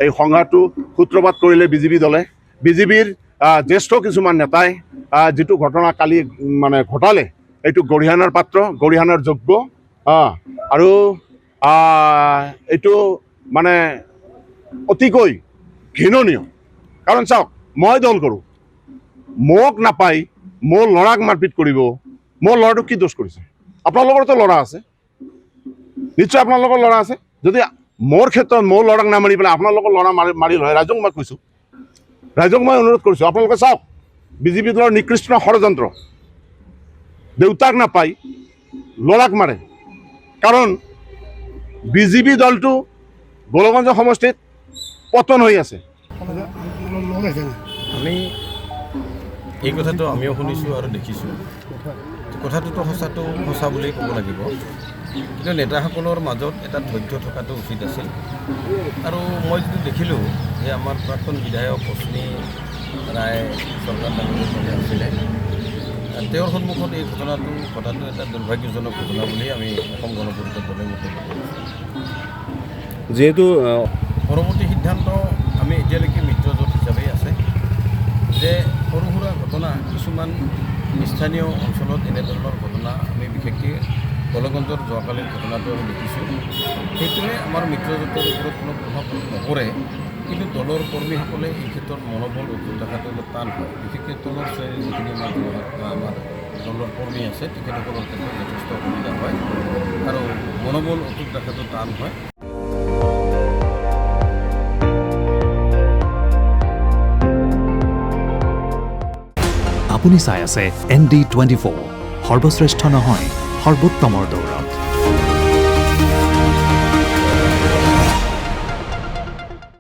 এই সংঘাতটো সূত্ৰপাত কৰিলে বিজেপি দলে। বিজেপিৰ জ্যেষ্ঠ কিছুমান নেতাই যিটো ঘটনা কালি মানে ঘটালে এইটো গৰিহণাৰ পাত্ৰ, গৰিহণাৰ যোগ্য। আৰু এইটো মানে অতিকৈ ঘৃণনীয়। কাৰণ চাওক, মই দল কৰোঁ, মোক নাপাই মোৰ ল'ৰাক মাৰপিট কৰিব। মোৰ ল'ৰাটোক কি দোষ কৰিছে? আপোনালোকৰতো ল'ৰা আছে, নিশ্চয় আপোনালোকৰ ল'ৰা আছে। যদি মোৰ ক্ষেত্ৰত মোৰ ল'ৰাক নামাৰি পেলাই আপোনালোকৰ ল'ৰা মাৰি লয়, ৰাইজক মই কৈছোঁ, ৰাইজক মই অনুৰোধ কৰিছোঁ, আপোনালোকে চাওক বিজেপি দলৰ নিকৃষ্ট ষড়যন্ত্ৰ। দেউতাক নাপাই ল'ৰাক মাৰে। কাৰণ বিজেপি দলটো গোলগঞ্জ সমষ্টিত পতন হৈ আছে। আমি এই কথাটো আমিও শুনিছোঁ আৰু দেখিছোঁ। কথাটোতো সঁচা বুলিয়েই ক'ব লাগিব। কিন্তু নেতাসকলৰ মাজত এটা ধৈৰ্য থকাটো উচিত আছিল। আৰু মই যিটো দেখিলোঁ যে আমাৰ প্ৰাক্তন বিধায়ক অশ্বিনী ৰায় চৰকাৰ ডাঙৰীয়া আছিলে, তেওঁৰ সন্মুখত এই ঘটনাটো এটা দুৰ্ভাগ্যজনক ঘটনা বুলি আমি অসম গণ পৰিষদ দলে মন্তব্য কৰিছোঁ। যিহেতু পৰৱৰ্তী সিদ্ধান্ত আমি এতিয়ালৈকে মিত্ৰজোঁট হিচাপেই আছে যে সৰু সুৰা ঘটনা কিছুমান স্থানীয় অঞ্চলত এনেধৰণৰ ঘটনা আমি বিশেষকৈ গোলগঞ্জৰ যোৱাকালিৰ ঘটনাটো আমি দেখিছোঁ। সেইটোৱে আমাৰ মিত্ৰজোঁটৰ ওপৰত কোনো প্ৰভাৱ নপৰে। কিন্তু দলৰ কৰ্মীসকলে এই ক্ষেত্ৰত মনোবল অটুট ৰখাটো অলপ টান হয়। বিশেষকৈ তলৰ শ্ৰেণীৰ যিখিনি আমাৰ দলৰ কৰ্মী আছে তেখেতসকলৰ ক্ষেত্ৰত যথেষ্ট অসুবিধা হয় আৰু মনোবল অটুট ৰখাটো টান হয়। আপুনি চাই আছে ND24, সৰ্বশ্ৰেষ্ঠ নহয় সৰ্বোত্তমৰ দৌৰ।